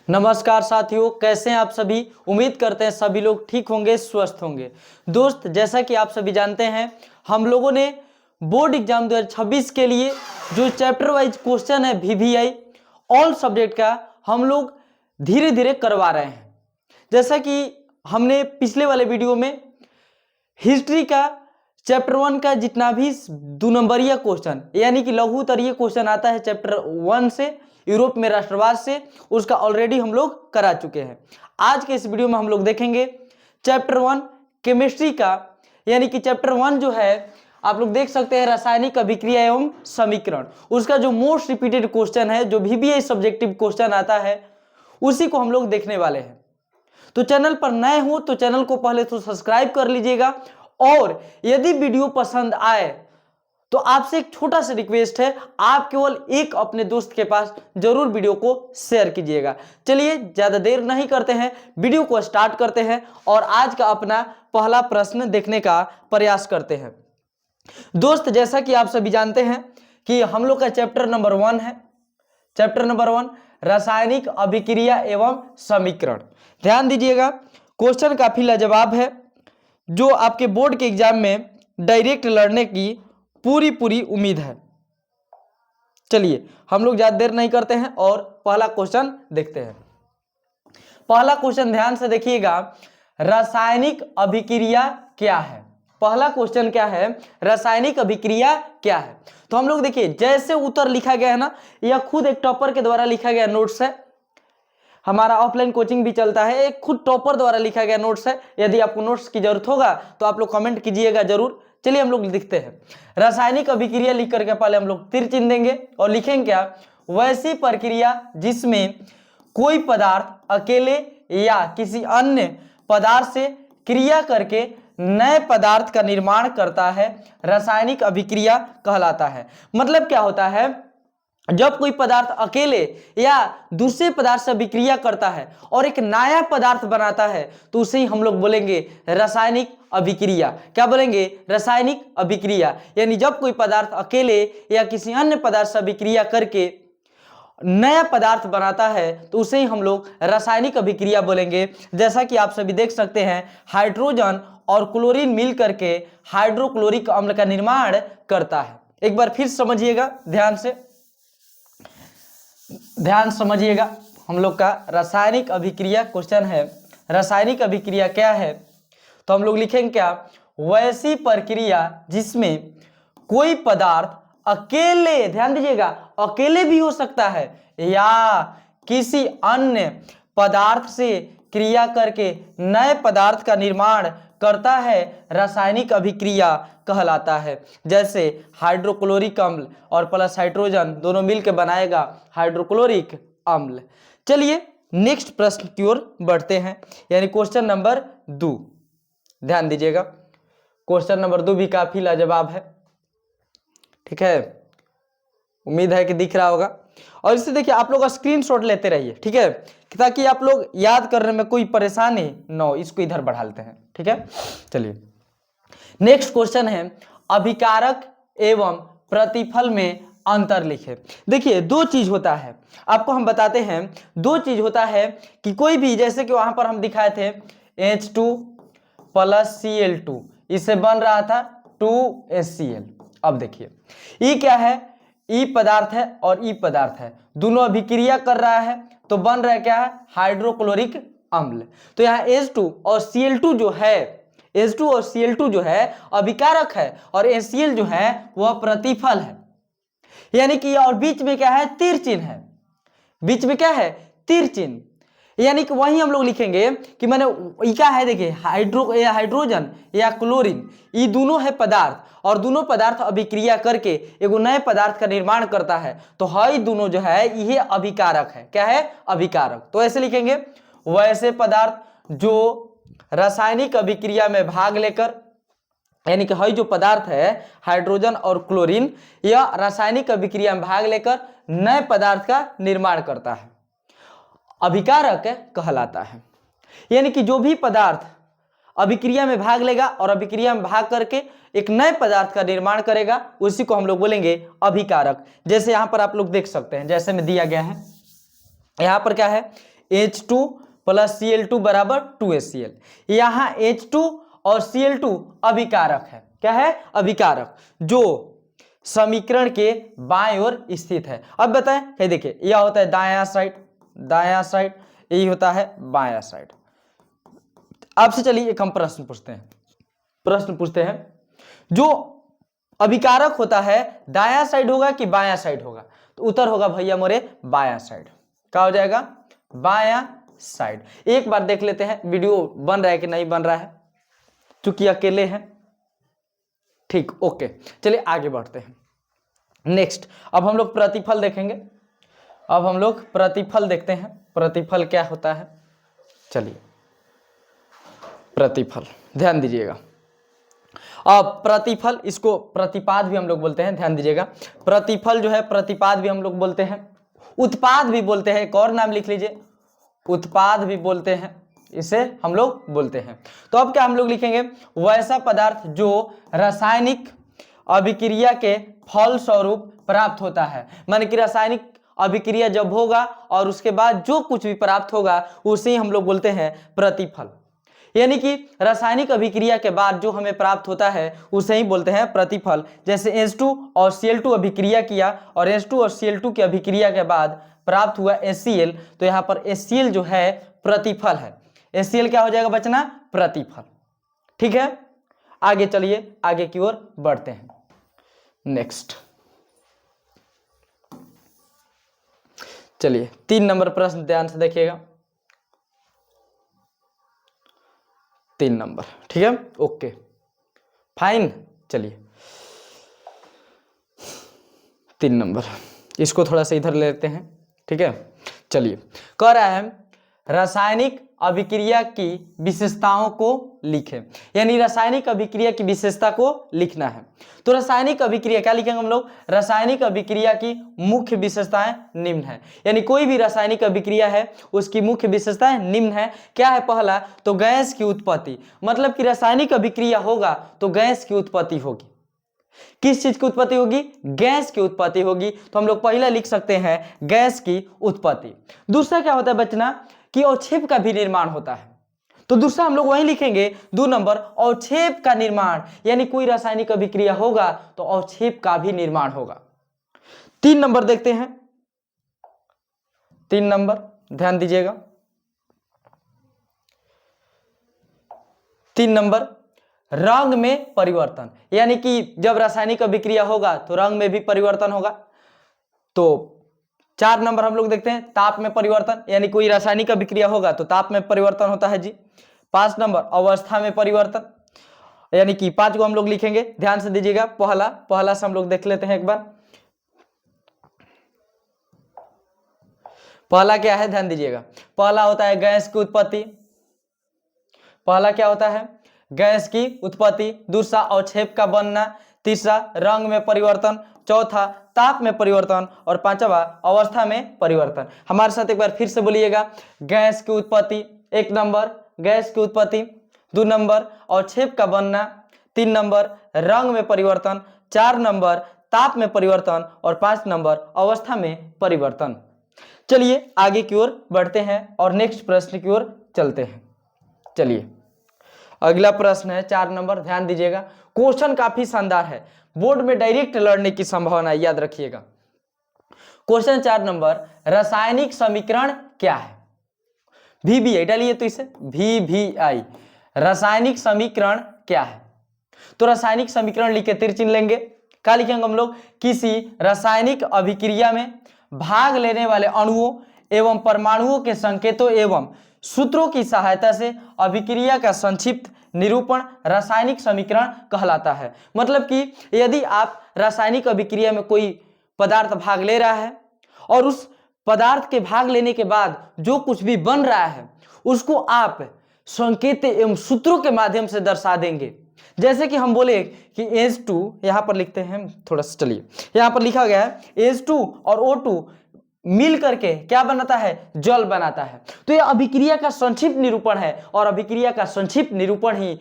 नमस्कार साथियों, कैसे हैं आप सभी। उम्मीद करते हैं सभी लोग ठीक होंगे, स्वस्थ होंगे। दोस्त, जैसा कि आप सभी जानते हैं, हम लोगों ने बोर्ड एग्जाम 2026 के लिए जो चैप्टर वाइज क्वेश्चन है VVI ऑल सब्जेक्ट का हम लोग धीरे धीरे करवा रहे हैं। जैसा कि हमने पिछले वाले वीडियो में हिस्ट्री का चैप्टर 1 का जितना भी 2 नंबरिया क्वेश्चन यानी कि लघु उत्तरीय क्वेश्चन आता है चैप्टर 1 से, यूरोप में राष्ट्रवाद से, उसका ऑलरेडी हम लोग करा चुके हैं। आज के इस वीडियो में हम लोग देखेंगे चैप्टर 1 केमिस्ट्री का, यानी कि चैप्टर 1 जो है आप लोग देख सकते हैं रासायनिक अभिक्रिया एवं समीकरण। उसका जो मोस्ट रिपीटेड क्वेश्चन है, जो VVI सब्जेक्टिव क्वेश्चन आता है, उसी को हम लोग देखने वाले हैं। तो चैनल पर नए हो तो चैनल को पहले तो सब्सक्राइब कर लीजिएगा, और यदि वीडियो पसंद आए तो आपसे एक छोटा सा रिक्वेस्ट है, आप केवल एक अपने दोस्त के पास जरूर वीडियो को शेयर कीजिएगा। चलिए ज्यादा देर नहीं करते हैं, वीडियो को स्टार्ट करते हैं और आज का अपना पहला प्रश्न देखने का प्रयास करते हैं। दोस्त, जैसा कि आप सभी जानते हैं कि हम लोग का चैप्टर नंबर 1 है। चैप्टर नंबर 1 रासायनिक अभिक्रिया एवं समीकरण। ध्यान दीजिएगा, क्वेश्चन काफी लाजवाब है, जो आपके बोर्ड के एग्जाम में डायरेक्ट लड़ने की पूरी उम्मीद है। चलिए हम लोग ज्यादा देर नहीं करते हैं और पहला क्वेश्चन देखते हैं। पहला क्वेश्चन ध्यान से देखिएगा, रासायनिक अभिक्रिया क्या है। पहला क्वेश्चन क्या है, रासायनिक अभिक्रिया क्या है। तो हम लोग देखिए, जैसे उत्तर लिखा गया है ना, यह खुद एक टॉपर के द्वारा लिखा गया नोट्स है। हमारा ऑफलाइन कोचिंग भी चलता है, एक खुद टॉपर द्वारा लिखा गया नोट्स है। यदि आपको नोट्स की जरूरत होगा तो आप लोग कमेंट कीजिएगा जरूर। चलिए हम लोग लिखते हैं, रासायनिक अभिक्रिया लिख करके पहले हम लोग तीर चिन्ह देंगे और लिखेंगे क्या, वैसी प्रक्रिया जिसमें कोई पदार्थ अकेले या किसी अन्य पदार्थ से क्रिया करके नए पदार्थ का निर्माण करता है, रासायनिक अभिक्रिया कहलाता है। मतलब क्या होता है, जब कोई पदार्थ अकेले या दूसरे पदार्थ से अभिक्रिया करता है और एक नया पदार्थ बनाता है तो उसे ही हम लोग बोलेंगे रासायनिक अभिक्रिया। क्या बोलेंगे, रासायनिक अभिक्रिया। यानी जब कोई पदार्थ अकेले या किसी अन्य पदार्थ से अभिक्रिया करके नया पदार्थ बनाता है तो उसे ही हम लोग रासायनिक अभिक्रिया बोलेंगे। जैसा कि आप सभी देख सकते हैं, हाइड्रोजन और क्लोरीन मिल करके हाइड्रोक्लोरिक अम्ल का निर्माण करता है। एक बार फिर समझिएगा, ध्यान समझिएगा, हम लोग का रासायनिक अभिक्रिया क्वेश्चन है। रासायनिक अभिक्रिया क्या है, तो हम लोग लिखेंगे क्या, वैसी प्रक्रिया जिसमें कोई पदार्थ अकेले, ध्यान दीजिएगा, अकेले भी हो सकता है या किसी अन्य पदार्थ से क्रिया करके नए पदार्थ का निर्माण करता है, रासायनिक अभिक्रिया कहलाता है। जैसे हाइड्रोक्लोरिक अम्ल और प्लस हाइड्रोजन दोनों मिलकर बनाएगा हाइड्रोक्लोरिक अम्ल। चलिए नेक्स्ट प्रश्न की ओर बढ़ते हैं, यानी क्वेश्चन नंबर 2। ध्यान दीजिएगा, क्वेश्चन नंबर 2 भी काफी लाजवाब है। ठीक है, उम्मीद है कि दिख रहा होगा। और इससे देखिए आप लोग स्क्रीनशॉट लेते रहिए, ठीक है, ताकि आप लोग याद करने में कोई परेशानी न हो। इसको इधर बढ़ा लेते हैं, ठीक है। चलिए नेक्स्ट क्वेश्चन है, अभिकारक एवं प्रतिफल में अंतर लिखे। देखिए दो चीज होता है, आपको हम बताते हैं, दो चीज होता है कि कोई भी, जैसे कि वहां पर हम दिखाए थे H2 + Cl2, इससे बन रहा था 2HCl। अब देखिए ये क्या है, ई पदार्थ है और ई पदार्थ है, दोनों अभिक्रिया कर रहा है तो बन रहा है क्या है, हाइड्रोक्लोरिक अम्ल। तो यहाँ H2 और Cl2 जो है, H2 और Cl2 जो है अभिकारक है और HCl जो है वह प्रतिफल है। यानी कि और बीच में क्या है, तीर चिन्ह है। बीच में क्या है, तीर चिन्ह। यानी कि वही हम लोग लिखेंगे कि मैंने क्या है, देखिए हाइड्रोजन या क्लोरीन, ये दोनों है पदार्थ और दोनों पदार्थ अभिक्रिया करके एक नए पदार्थ का निर्माण करता है, तो हाई दोनों जो है ये अभिकारक है। क्या है, अभिकारक। तो ऐसे लिखेंगे, वैसे पदार्थ जो रासायनिक अभिक्रिया में भाग लेकर, यानी कि हाई जो पदार्थ है हाइड्रोजन और क्लोरीन, यह रासायनिक अभिक्रिया में भाग लेकर नए पदार्थ का निर्माण करता है, अभिकारक कहलाता है। यानी कि जो भी पदार्थ अभिक्रिया में भाग लेगा और अभिक्रिया में भाग करके एक नए पदार्थ का निर्माण करेगा, उसी को हम लोग बोलेंगे अभिकारक। जैसे यहां पर आप लोग देख सकते हैं, जैसे में दिया गया है, यहां पर क्या है, H2 प्लस Cl2 बराबर 2HCl। यहाँ H2 और Cl2 अभिकारक है। क्या है? अभिकारक, जो समीकरण के बाएं ओर स्थित है। अब बताएं, ये देखिए, यह होता है दायां साइड, यही होता है बायां साइड। आपसे चलिए एक हम प्रश्न पूछते हैं, जो अभिकारक होता है दायां साइड होगा कि बायां साइड होगा? तो उत्तर होगा भैया मोरे बायां साइड। क्या हो जाएगा? बायां साइड। एक बार देख लेते हैं वीडियो बन रहा है कि नहीं बन रहा है, चूंकि अकेले हैं। ठीक, ओके, चलिए आगे बढ़ते हैं। नेक्स्ट, अब हम लोग प्रतिफल देखेंगे। अब हम लोग प्रतिफल देखते हैं, प्रतिफल क्या होता है। चलिए, प्रतिफल ध्यान दीजिएगा। अब प्रतिफल, इसको प्रतिपाद भी हम लोग बोलते हैं, ध्यान दीजिएगा। प्रतिफल जो है प्रतिपाद भी हम लोग बोलते हैं, उत्पाद भी बोलते हैं। एक और नाम लिख लीजिए, उत्पाद भी बोलते हैं, इसे हम लोग बोलते हैं। तो अब क्या हम लोग लिखेंगे? वैसा पदार्थ जो रासायनिक अभिक्रिया के फल स्वरूप प्राप्त होता है। माने कि रासायनिक अभिक्रिया जब होगा और उसके बाद जो कुछ भी प्राप्त होगा उसे हम लोग बोलते हैं प्रतिफल। यानी कि रासायनिक अभिक्रिया के बाद जो हमें प्राप्त होता है उसे ही बोलते हैं प्रतिफल। जैसे H2 और Cl2 अभिक्रिया किया और H2 और Cl2 की अभिक्रिया के बाद प्राप्त हुआ HCl, तो यहाँ पर HCl जो है प्रतिफल है। HCl क्या हो जाएगा बचना? प्रतिफल। ठीक है, आगे चलिए, आगे की ओर बढ़ते हैं। नेक्स्ट, चलिए 3 नंबर प्रश्न ध्यान से देखिएगा। 3 नंबर, ठीक है, ओके, फाइन। चलिए 3 नंबर, इसको थोड़ा सा इधर ले लेते हैं। ठीक है, चलिए, कह रहा है रासायनिक अभिक्रिया की विशेषताओं को लिखें। यानी रासायनिक अभिक्रिया की विशेषता को लिखना है। तो रासायनिक अभिक्रिया क्या लिखेंगे हम लोग? रासायनिक अभिक्रिया की मुख्य विशेषताएं निम्न है। यानी कोई भी रासायनिक अभिक्रिया है उसकी मुख्य विशेषताएं निम्न है। क्या है? पहला तो गैस की उत्पत्ति, मतलब कि रासायनिक अभिक्रिया होगा तो गैस की उत्पत्ति होगी। किस चीज की उत्पत्ति होगी? गैस की उत्पत्ति होगी। तो हम लोग पहला लिख सकते हैं गैस की उत्पत्ति। दूसरा क्या होता है बचना? कि अवक्षेप का भी निर्माण होता है। तो दूसरा हम लोग वही लिखेंगे 2 नंबर, अवक्षेप का निर्माण। यानी कोई रासायनिक अभिक्रिया होगा तो अवक्षेप का भी निर्माण होगा। 3 नंबर देखते हैं। 3 नंबर ध्यान दीजिएगा। 3 नंबर, रंग में परिवर्तन। यानी कि जब रासायनिक अभिक्रिया होगा तो रंग में भी परिवर्तन होगा। तो 4 नंबर हम लोग देखते हैं, ताप में परिवर्तन। यानी कोई रासायनिक अभिक्रिया होगा तो ताप में परिवर्तन होता है जी। 5 नंबर, अवस्था में परिवर्तन। यानी कि 5 को हम लोग लिखेंगे, ध्यान से दीजिएगा। पहला से हम लोग देख लेते हैं एक बार। पहला क्या है? ध्यान दीजिएगा। पहला होता है गैस की उत्पत्ति। पहला क्या होता है? गैस की उत्पत्ति। दूसरा अवक्षेप का बनना। तीसरा रंग में परिवर्तन। चौथा ताप में परिवर्तन। और 5वां अवस्था में परिवर्तन। हमारे साथ एक बार फिर से बोलिएगा। गैस की उत्पत्ति 1 नंबर, गैस की उत्पत्ति। 2 नंबर, अवक्षेप का बनना। 3 नंबर, रंग में परिवर्तन। 4 नंबर, ताप में परिवर्तन। और 5 नंबर, अवस्था में परिवर्तन। चलिए आगे की ओर बढ़ते हैं और नेक्स्ट प्रश्न की ओर चलते हैं। चलिए अगला प्रश्न है 4 नंबर, ध्यान दीजिएगा। क्वेश्चन काफी शानदार है, बोर्ड में डायरेक्ट लड़ने की संभावना है, याद रखिएगा। क्वेश्चन 4 नंबर, रासायनिक समीकरण क्या है? VBI डालिए तो इसे, VBI, रासायनिक समीकरण क्या है? तो रासायनिक समीकरण लिख के तीर चिन्ह लेंगे। क्या लिखेंगे हम लोग? किसी रासायनिक अभिक्रिया में भाग लेने वाले अणुओं एवं परमाणुओं के संकेतों एवं सूत्रों की सहायता से अभिक्रिया का संक्षिप्त निरूपण रासायनिक समीकरण कहलाता है। मतलब कि यदि आप रासायनिक अभिक्रिया में कोई पदार्थ भाग ले रहा है और उस पदार्थ के भाग लेने के बाद जो कुछ भी बन रहा है उसको आप संकेत एवं सूत्रों के माध्यम से दर्शा देंगे। जैसे कि हम बोले कि H2, यहां पर लिखते हैं थोड़ा सा, चलिए यहां पर लिखा गया है H2 और O2 मिल करके क्या बनाता है? जल बनाता है। तो यह अभिक्रिया का संक्षिप्त निरूपण है और अभिक्रिया का संक्षिप्त निरूपण ही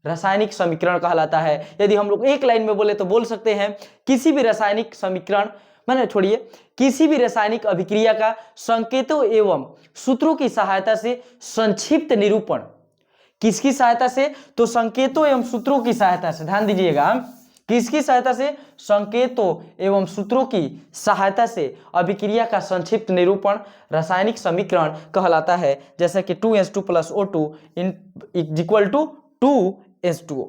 रासायनिक समीकरण कहलाता है। यदि हम लोग एक लाइन में बोले तो बोल सकते हैं किसी भी रासायनिक समीकरण मैंने छोड़िए, किसी भी रासायनिक अभिक्रिया का संकेतों एवं सूत्रों की सहायता से संक्षिप्त निरूपण, किसकी सहायता से? तो संकेतों एवं सूत्रों की सहायता से, ध्यान दीजिएगा, किसकी सहायता से? संकेतों एवं सूत्रों की सहायता से अभिक्रिया का संक्षिप्त निरूपण रासायनिक समीकरण कहलाता है, जैसे कि 2H2 + O2 = 2H2O।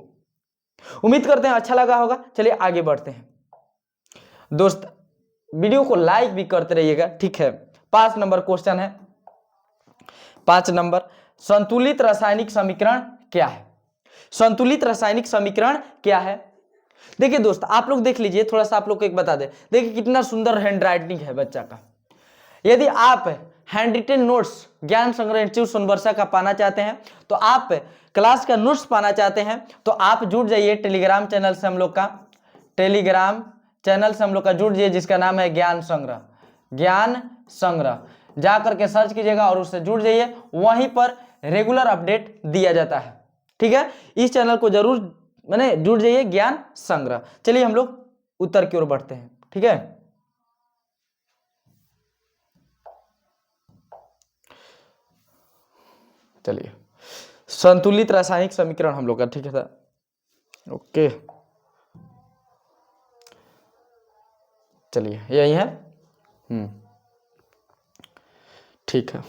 उम्मीद करते हैं अच्छा लगा होगा। चलिए आगे बढ़ते हैं दोस्त, वीडियो को लाइक भी करते रहिएगा, ठीक है। 5 नंबर क्वेश्चन है। 5 नंबर, संतुलित रासायनिक समीकरण क्या है? संतुलित रासायनिक समीकरण क्या है? देखिए दोस्त, आप लोग देख लीजिए, थोड़ा सा आप लोग को एक बता दे, देखिए कितना सुंदर हैंड राइटिंग है बच्चा का। यदि आप हैंड रिटन नोट्स ज्ञान संग्रह इंस्टीट्यूट सोनबरसा का पाना चाहते हैं, तो आप क्लास का नोट्स पाना चाहते हैं, तो आप जुड़ जाइए टेलीग्राम चैनल से, हम लोग का टेलीग्राम चैनल से हम लोग का जुड़ जाइए, जिसका नाम है ज्ञान संग्रह। ज्ञान संग्रह जा करके सर्च कीजिएगा और उससे जुड़ जाइए, वहीं पर रेगुलर अपडेट दिया जाता है, ठीक है। इस चैनल को जरूर मैंने जुड़ जाइए, ज्ञान संग्रह। चलिए हम लोग उत्तर की ओर बढ़ते हैं, ठीक है। चलिए, संतुलित रासायनिक समीकरण हम लोग का, ठीक है था, ओके। चलिए यही है, ठीक है।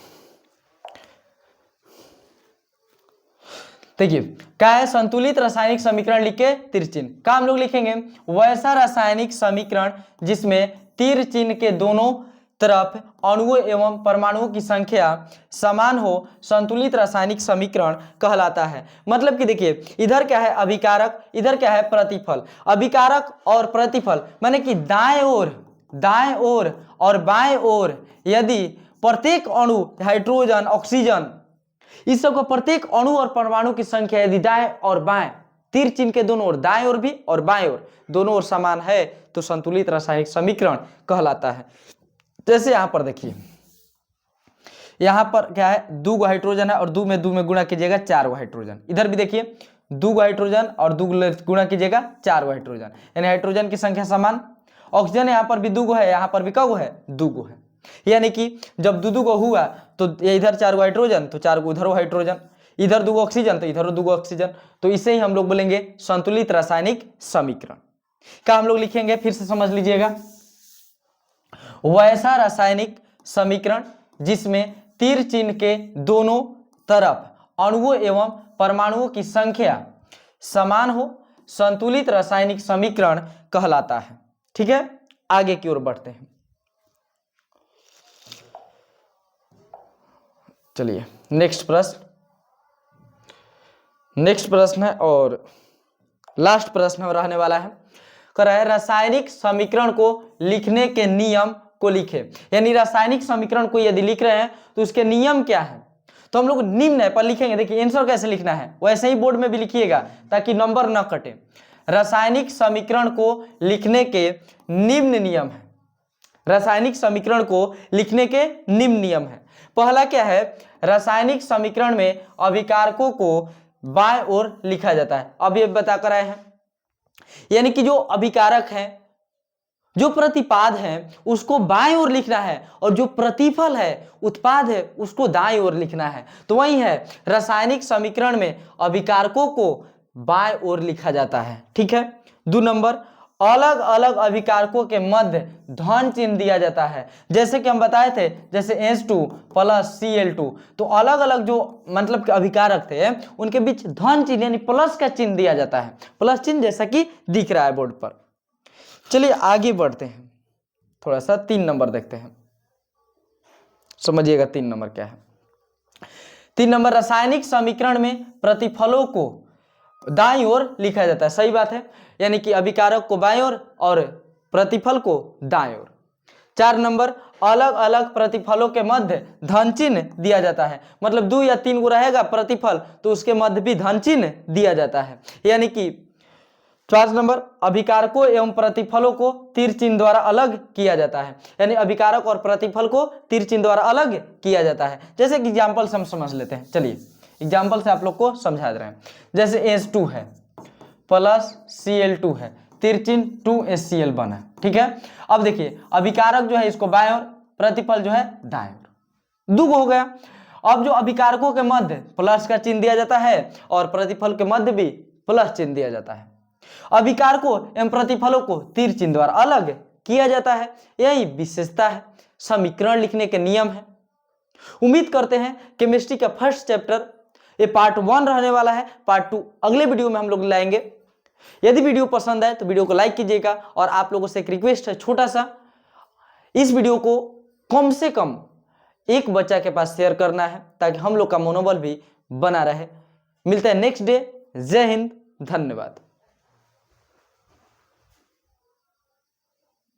देखिए क्या है, संतुलित रासायनिक समीकरण लिख के तीर चिन्ह का हम लोग लिखेंगे, वैसा रासायनिक समीकरण जिसमें तीर चिन्ह के दोनों तरफ अणुओं एवं परमाणुओं की संख्या समान हो, संतुलित रासायनिक समीकरण कहलाता है। मतलब कि देखिए, इधर क्या है अभिकारक, इधर क्या है प्रतिफल। अभिकारक और प्रतिफल माने कि दाएं ओर और बाएं ओर यदि प्रत्येक अणु, हाइड्रोजन, ऑक्सीजन, इस सब का प्रत्येक अणु और परमाणु की संख्या यदि दाएं और बाएं, तीर चिन्ह के दोनों ओर, दाएं ओर भी और बाएं ओर, दोनों ओर समान है, तो संतुलित रासायनिक समीकरण कहलाता है। जैसे यहां पर देखिए, यहां पर क्या है, 2 हाइड्रोजन है और 2 में गुणा कीजिएगा 4 हाइड्रोजन। इधर भी देखिए 2 हाइड्रोजन और 2 गुणा कीजिएगा 4 हाइड्रोजन, यानी हाइड्रोजन की संख्या समान। ऑक्सीजन यहाँ पर भी 2 है, यहाँ पर भी कब है 2 है, यानी कि जब 2 हुआ तो इधर 4 हाइड्रोजन तो 4 उधर हाइड्रोजन, इधर 2 ऑक्सीजन तो इधर 2 ऑक्सीजन, तो इसे ही हम लोग बोलेंगे संतुलित रासायनिक समीकरण। क्या हम लोग लिखेंगे, फिर से समझ लीजिएगा, वैसा रासायनिक समीकरण जिसमें तीर चिन्ह के दोनों तरफ अणुओं एवं परमाणुओं की संख्या समान हो, संतुलित रासायनिक समीकरण कहलाता है, ठीक है। आगे की ओर बढ़ते हैं। चलिए नेक्स्ट प्रश्न है और लास्ट प्रश्न रहने वाला है। कह रहा है रासायनिक समीकरण को लिखने के नियम को लिखे, यानी रासायनिक समीकरण को यदि लिख रहे हैं तो उसके नियम क्या है, तो हम लोग निम्न पर लिखेंगे। देखिए आंसर कैसे लिखना है वैसे ही बोर्ड में भी लिखिएगा ताकि नंबर न कटे। रासायनिक समीकरण को लिखने के निम्न नियम है, रासायनिक समीकरण को लिखने के निम्न नियम है। पहला क्या है, रासायनिक समीकरण में अभिकारकों को बाएं ओर लिखा जाता है, अभी बता कर आए हैं, यानी कि जो अभिकारक है, जो प्रतिपाद है उसको बाएं ओर लिखना है और जो प्रतिफल है, उत्पाद है, उसको दाएं ओर लिखना है। तो वही है, रासायनिक समीकरण में अभिकारकों को बाएं ओर लिखा जाता है, ठीक है। 2 नंबर, अलग अलग अभिकारकों के मध्य धन चिन्ह दिया जाता है, जैसे कि हम बताए थे, जैसे H2 + Cl2, तो अलग अलग जो मतलब के अभिकारक थे उनके बीच धन चिन्ह यानी प्लस का चिन्ह दिया जाता है, प्लस चिन्ह जैसा कि दिख रहा है बोर्ड पर। चलिए आगे बढ़ते हैं, थोड़ा सा 3 नंबर देखते हैं, समझिएगा 3 नंबर क्या है। 3 नंबर, रासायनिक समीकरण में प्रतिफलों को दाईं ओर लिखा जाता है, सही बात है, यानी कि अभिकारक को बाईं ओर और प्रतिफल को दाईं ओर। 4 नंबर, अलग अलग प्रतिफलों के मध्य धन चिन्ह दिया जाता है, मतलब 2 या 3 को रहेगा प्रतिफल तो उसके मध्य भी धन चिन्ह दिया जाता है, यानी कि 4 नंबर, अभिकारकों एवं प्रतिफलों को तीर चिन्ह द्वारा अलग किया जाता है, यानी अभिकारक और प्रतिफल को तीर चिन्ह द्वारा अलग किया जाता है। जैसे कि एग्जाम्पल से हम समझ लेते हैं, चलिए एग्जाम्पल से आप लोग को समझा दे रहे हैं। जैसे H2 है + Cl2 है, तीर चिन्ह 2HCl बना है, ठीक है। अब देखिए अभिकारक जो है इसको बाएं और, प्रतिफल जो है दाएं और, दुगो हो गया। अब जो अभिकारकों के मध्य प्लस का चिन्ह दिया जाता है और प्रतिफल के मध्य भी प्लस चिन्ह दिया जाता है। अभिकारकों एवं प्रतिफलों को तीर चिन्ह द्वारा अलग किया जाता है, यही विशेषता है, समीकरण लिखने के नियम है। उम्मीद करते हैं केमिस्ट्री का फर्स्ट चैप्टर ये पार्ट 1 रहने वाला है, पार्ट 2 अगले वीडियो में हम लोग लाएंगे। यदि वीडियो पसंद आए तो वीडियो को लाइक कीजिएगा, और आप लोगों से एक रिक्वेस्ट है छोटा सा, इस वीडियो को कम से कम एक बच्चा के पास शेयर करना है ताकि हम लोग का मनोबल भी बना रहे। मिलते हैं नेक्स्ट डे। जय हिंद, धन्यवाद।